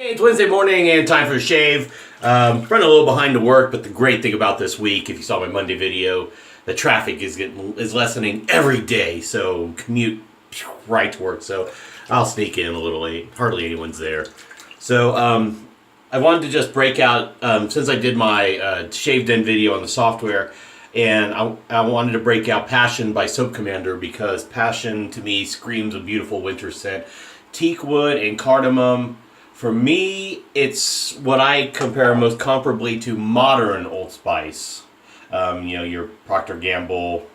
Hey, it's Wednesday morning and time for a shave. Running a little behind to work, but the great thing about this week, if you saw my Monday video, the traffic is lessening every day, so commute right to work. So I'll sneak in a little late. Hardly anyone's there. So I wanted to just break out since I did my shaved in video on the software, and I wanted to break out Passion by Soap Commander because Passion to me screams a beautiful winter scent. Teak wood and cardamom. For me, it's what I compare most comparably to modern Old Spice. Your Procter & Gamble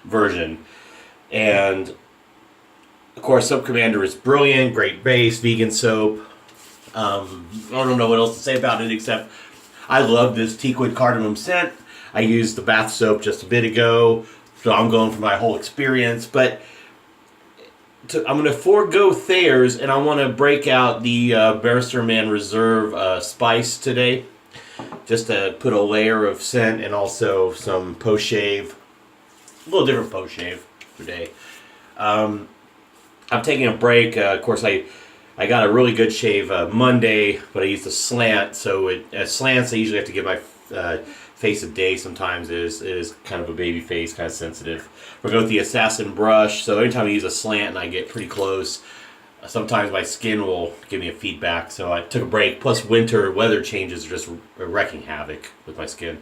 version. And, of course, Soap Commander is brilliant, great base, vegan soap. I don't know what else to say about it except I love this teakwood cardamom scent. I used the bath soap just a bit ago, so I'm going for my whole experience. But I'm going to forego Thayers, and I want to break out the Barrister and Mann Reserve Spice today, just to put a layer of scent and also some post-shave, a little different post-shave today. I'm taking a break. Of course, I got a really good shave Monday, but I used a slant, so slants I usually have to give my face a day. Sometimes it is kind of a baby face, kind of sensitive. We're going with the Assassin brush, so anytime I use a slant and I get pretty close, sometimes my skin will give me a feedback. So I took a break. Plus, winter weather changes are just wrecking havoc with my skin.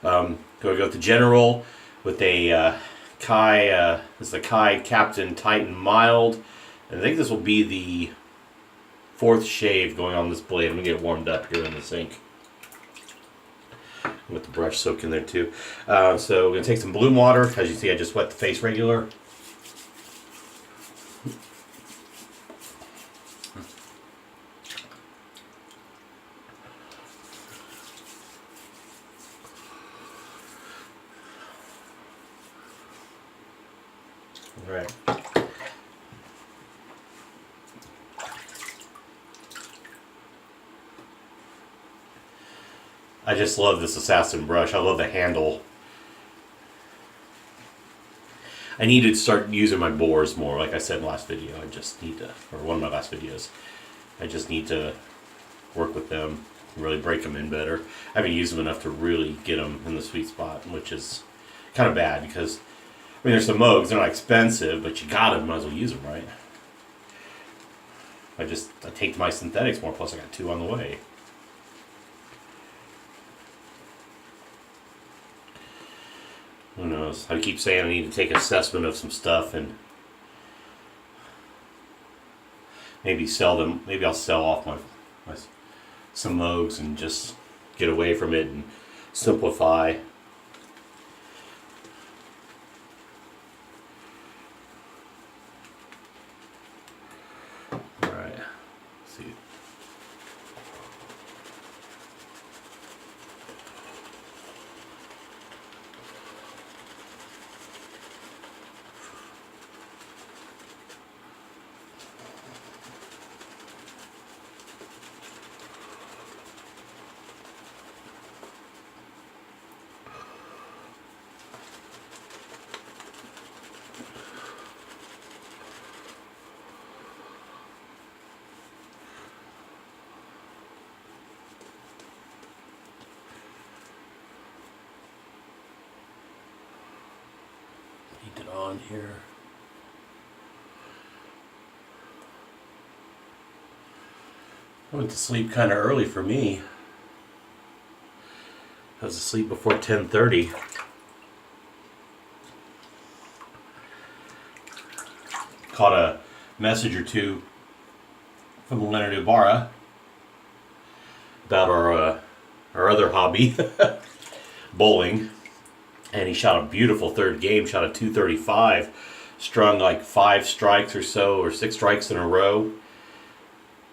Going to go with the General with a Kai. This is the Kai Captain Titan Mild. And I think this will be the fourth shave going on this blade. I'm gonna get it warmed up here in the sink with the brush soaked in there too. So we're gonna take some bloom water. As you see, I just wet the face regular. All right. I just love this Assassin brush. I love the handle. I need to start using my bores more. Like I said in the last video, I just need to, or one of my last videos, I just need to work with them, really break them in better. I haven't used them enough to really get them in the sweet spot, which is kind of bad because, I mean, there's some Mogs, they're not expensive, but you got them, might as well use them, right? I take my synthetics more, plus I got 2 on the way. Who knows? I keep saying I need to take assessment of some stuff and maybe sell them. Maybe I'll sell off some Mogs and just get away from it and simplify. All right. Let's see. It on here. I went to sleep kind of early for me. I was asleep before 10:30. Caught a message or two from Leonard Ibarra about our other hobby, bowling. And he shot a beautiful third game, shot a 235, strung like 5 strikes or so, or 6 strikes in a row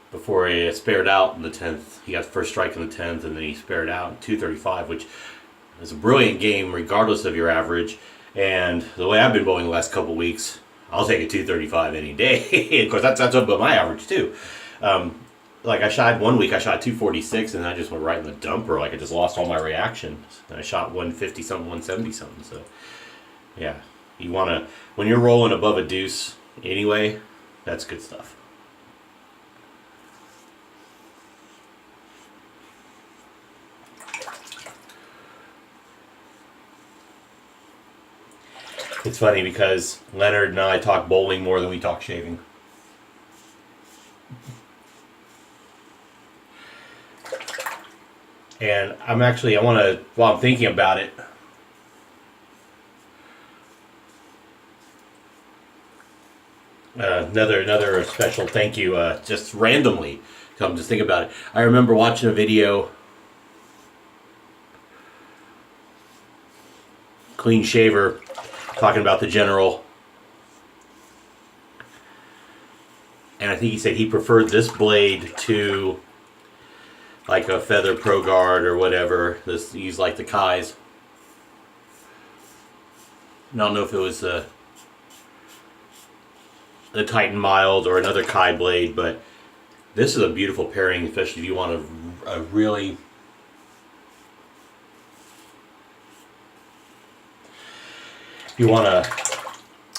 before he spared out in the 10th. He got the first strike in the 10th, and then he spared out in 235, which is a brilliant game regardless of your average. And the way I've been bowling the last couple weeks, I'll take a 235 any day. Of course, that's above my average too. Like I shot one week, I shot 246, and I just went right in the dumper. Like I just lost all my reactions. And I shot 150 something, 170 something. So yeah, you want to, when you're rolling above a deuce anyway, that's good stuff. It's funny because Leonard and I talk bowling more than we talk shaving. And I want to, while I'm thinking about it, another special thank you, just randomly, come just think about it. I remember watching a video, Clean Shaver, talking about the General, and I think he said he preferred this blade to like a Feather Pro Guard or whatever. Use like the Kai's. I don't know if it was the Titan Mild or another Kai blade, but this is a beautiful pairing, especially if you want a really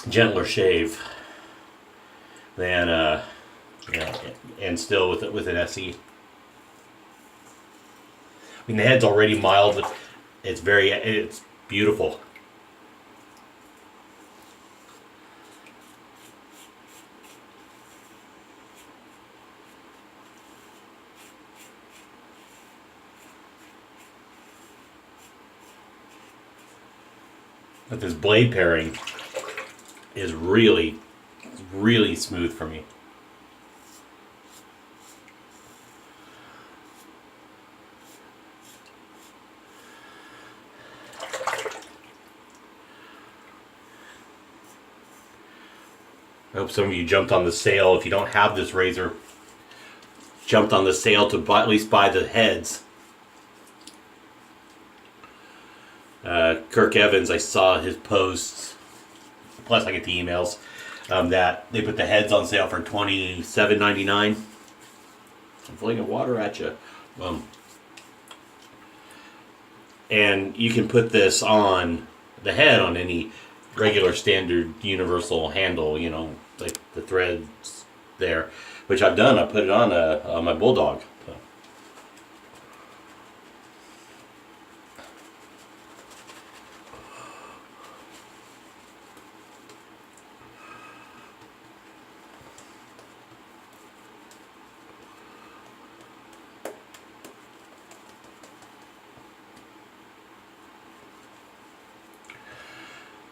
gentler shave than and still with an SE. I mean, the head's already mild, but it's beautiful. But this blade pairing is really, really smooth for me. I hope some of you jumped on the sale. If you don't have this razor, jumped on the sale to at least buy the heads. Kirk Evans, I saw his posts, plus I get the emails, that they put the heads on sale for $27.99. I'm flinging water at you. And you can put this on the head on any regular standard universal handle, you know, like the threads there, which I've done. I put it on my Bulldog. So.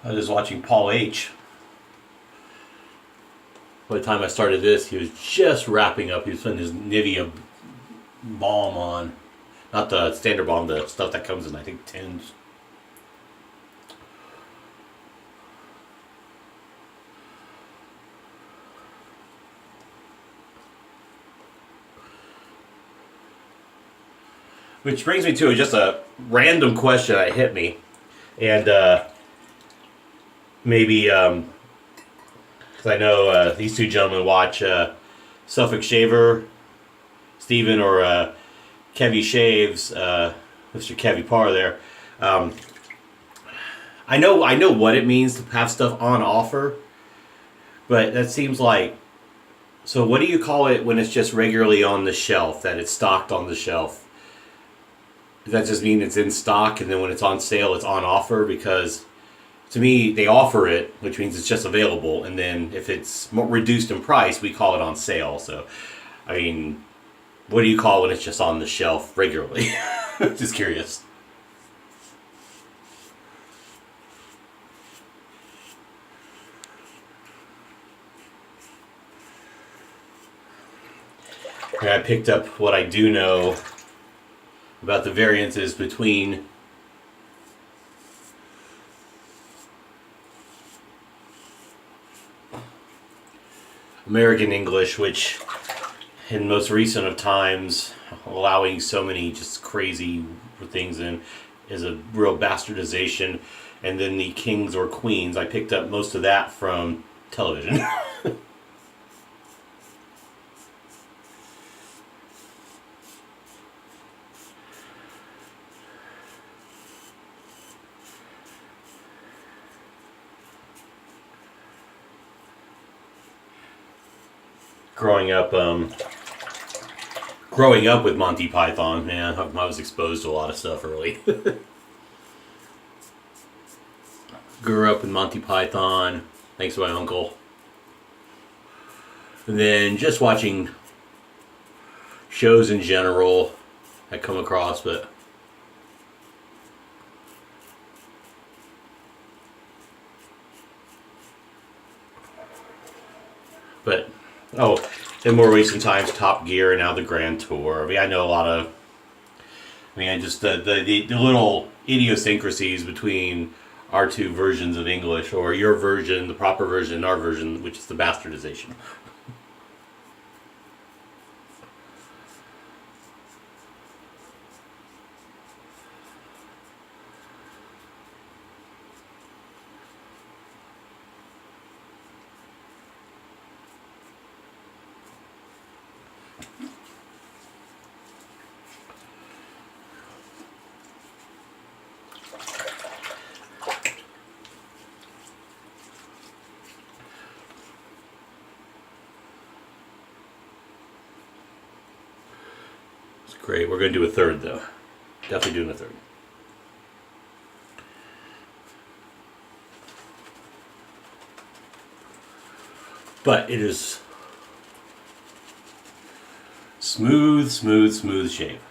I was just watching Paul H. By the time I started this, he was just wrapping up. He was putting his Nivea balm on. Not the standard balm, the stuff that comes in, I think, tins. Which brings me to just a random question that hit me. And, maybe, because I know these two gentlemen watch Suffolk Shaver, Steven, or Kevy Shaves, Mr. Kevy Parr there. I know what it means to have stuff on offer, but that seems like, so what do you call it when it's just regularly on the shelf, that it's stocked on the shelf? Does that just mean it's in stock, and then when it's on sale, it's on offer? Because to me, they offer it, which means it's just available, and then if it's more reduced in price, we call it on sale. So, I mean, what do you call when it's just on the shelf regularly? Just curious. And I picked up what I do know about the variances between American English, which in most recent of times, allowing so many just crazy things in, is a real bastardization. And then the kings or queens, I picked up most of that from television. Growing up with Monty Python, man, I was exposed to a lot of stuff early. Grew up in Monty Python, thanks to my uncle. And then just watching shows in general I come across, but oh, in more recent times, Top Gear and now the Grand Tour. I mean, I know a lot of. I mean, I just the little idiosyncrasies between our two versions of English, or your version, the proper version, and our version, which is the bastardization. Great. We're going to do a third, though. Definitely doing a third. But it is smooth, smooth, smooth shave.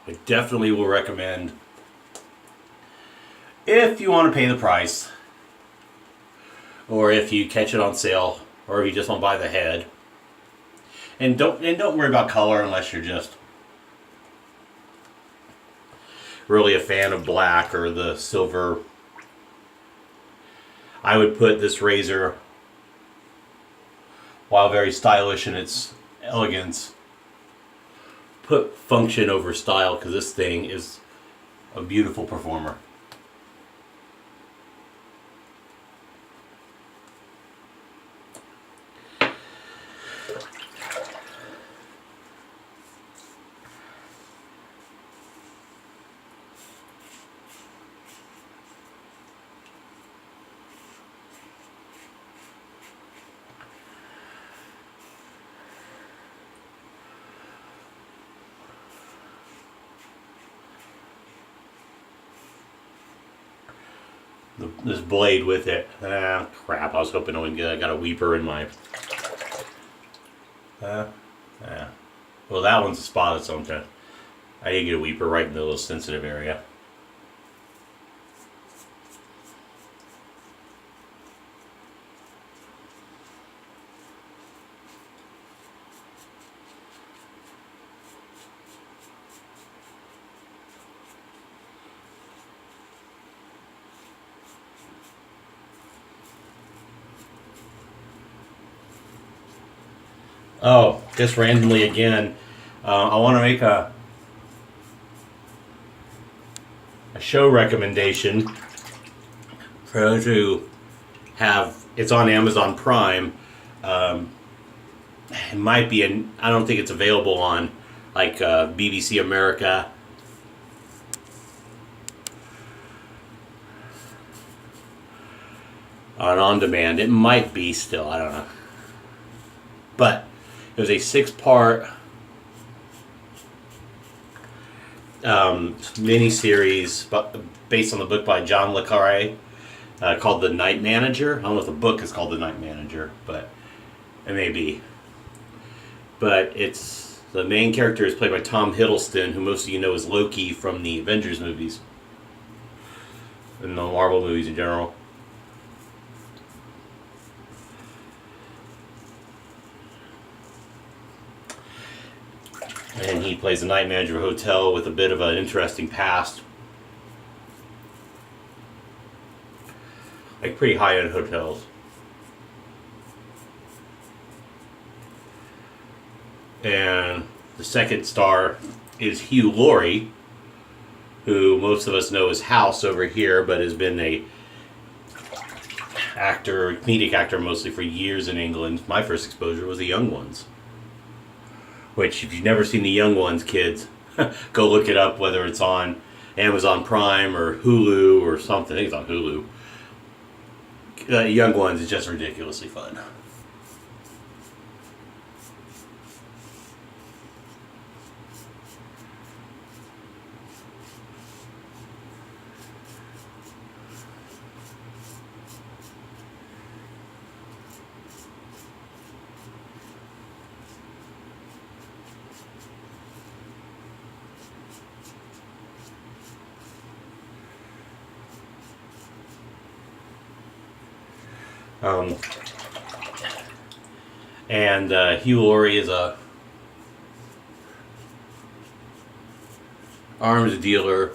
I definitely will recommend, if you want to pay the price, or if you catch it on sale, or if you just want to buy the head. And don't worry about color unless you're just really a fan of black or the silver. I would put this razor, while very stylish in its elegance, put function over style, because this thing is a beautiful performer. This blade with it. Crap, I was hoping I got a weeper in my... Well, that one's a spot its own time. I did get a weeper right in the little sensitive area. Oh, just randomly again, I want to make a show recommendation for those who have. It's on Amazon Prime. It might be I don't think it's available on like BBC America. On demand. It might be still. I don't know. But it was a 6-part mini-series based on the book by John le Carre called The Night Manager. I don't know if the book is called The Night Manager, but it may be. But the main character is played by Tom Hiddleston, who most of you know as Loki from the Avengers movies and the Marvel movies in general. And he plays the night manager of a hotel with a bit of an interesting past. Like pretty high-end hotels. And the second star is Hugh Laurie, who most of us know as House over here, but has been a comedic actor mostly for years in England. My first exposure was The Young Ones. Which, if you've never seen The Young Ones, kids, go look it up, whether it's on Amazon Prime or Hulu or something. I think it's on Hulu. Young Ones is just ridiculously fun. Um, and Hugh Laurie is a arms dealer.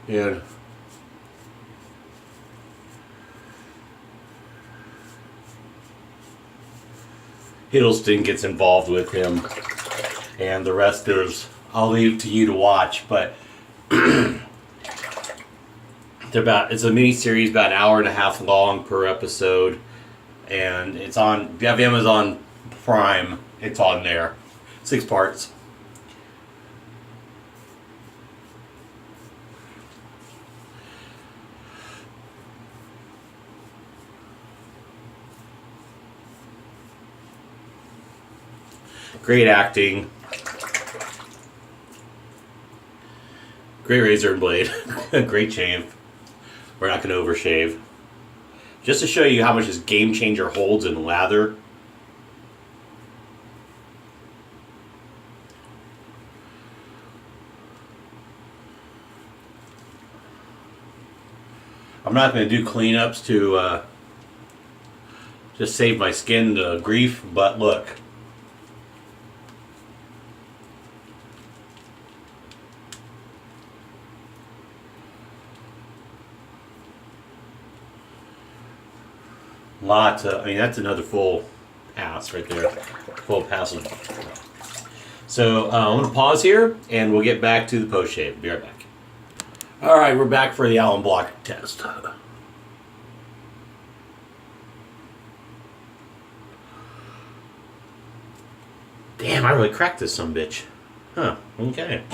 And Hiddleston gets involved with him, and the rest is I'll leave to you to watch. But it's a mini series, about an hour and a half long per episode, and it's on. If you have Amazon Prime, it's on there. 6 parts. Great acting. Great razor and blade. Great shave. We're not going to overshave. Just to show you how much this Game Changer holds in lather. I'm not going to do cleanups to just save my skin grief, but look. Lots of, I mean, that's another full pass right there. Full pass. So I'm going to pause here and we'll get back to the post shave. Be right back. All right, we're back for the alum block test. Damn, I really cracked this sumbitch. Huh, okay.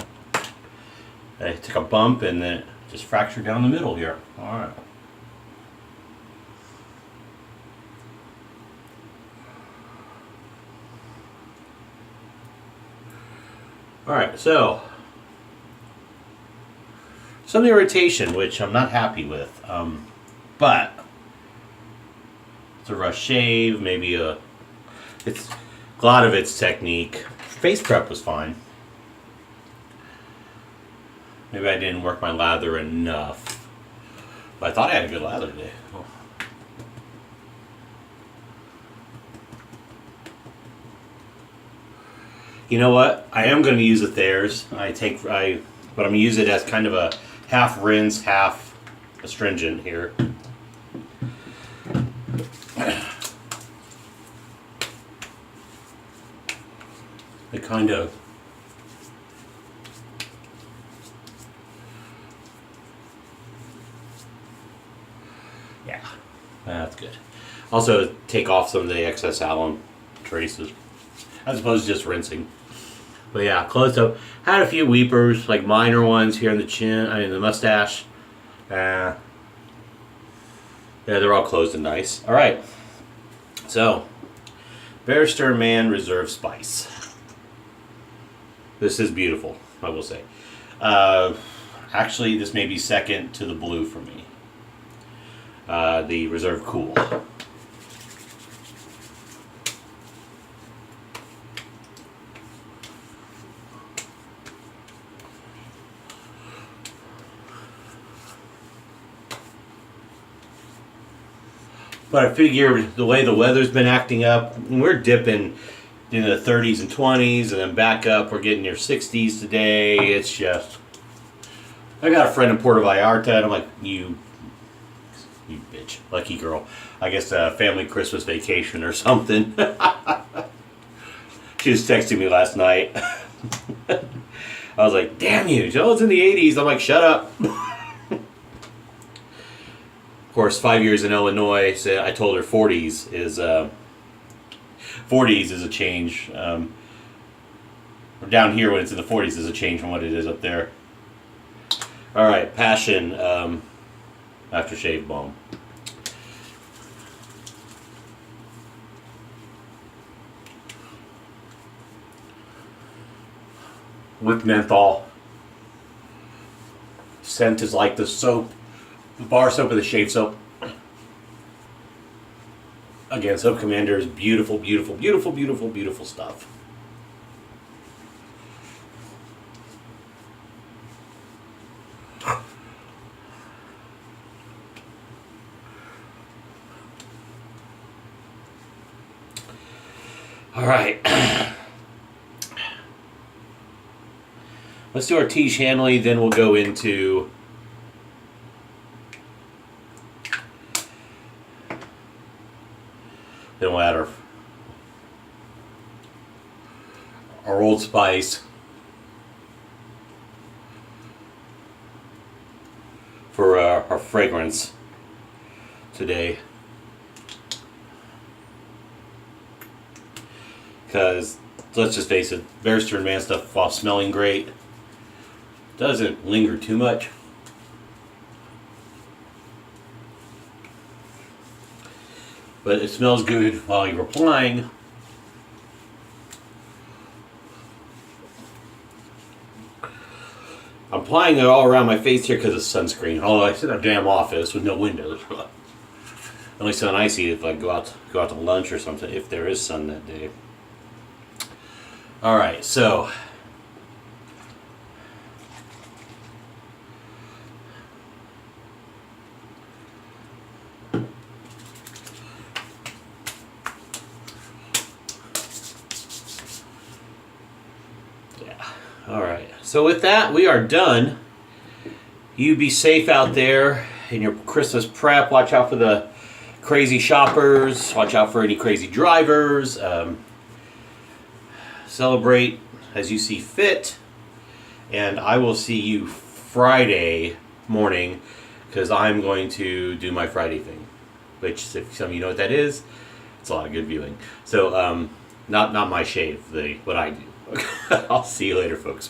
I took a bump and then it just fractured down the middle here. All right. Alright, so some irritation, which I'm not happy with, but it's a rush shave, maybe it's a lot of it's technique. Face prep was fine. Maybe I didn't work my lather enough, but I thought I had a good lather today. Oh. You know what? I am going to use the Thayers. But I'm going to use it as kind of a half rinse, half astringent here. It kind of yeah, that's good. Also, take off some of the excess alum traces, as opposed to just rinsing. But yeah, close up. Had a few weepers, like minor ones here in the chin, the mustache. Yeah, they're all closed and nice. All right. So, Barrister and Mann Reserve Spice. This is beautiful, I will say. Actually, this may be second to the blue for me. The Reserve Cool. But I figure the way the weather's been acting up, we're dipping into the 30s and 20s and then back up. We're getting near 60s today. It's just... I got a friend in Puerto Vallarta and I'm like, you bitch, lucky girl. I guess a family Christmas vacation or something. She was texting me last night. I was like, damn you, Joe, it's in the 80s. I'm like, shut up. Of course, 5 years in Illinois, so I told her 40s is a change. Or down here, when it's in the 40s, is a change from what it is up there. All right, Passion Aftershave balm. With menthol. Scent is like the soap. The bar soap or the shave soap. Again, Soap Commander is beautiful, beautiful, beautiful, beautiful, beautiful stuff. All right. Let's do our Tiege Hanley, then we'll go into then we'll add our Old Spice for our fragrance today. Because let's just face it, Barrister and Mann stuff, while smelling great, doesn't linger too much. But it smells good while you're applying. I'm applying it all around my face here because of sunscreen. Although I sit in a damn office with no windows. Only sun I see if I go out to lunch or something, if there is sun that day. All right, so all right, so with that, we are done. You be safe out there in your Christmas prep. Watch out for the crazy shoppers. Watch out for any crazy drivers. Celebrate as you see fit. And I will see you Friday morning because I'm going to do my Friday thing. Which, if some of you know what that is, it's a lot of good viewing. So, not my shave, what I do. I'll see you later, folks.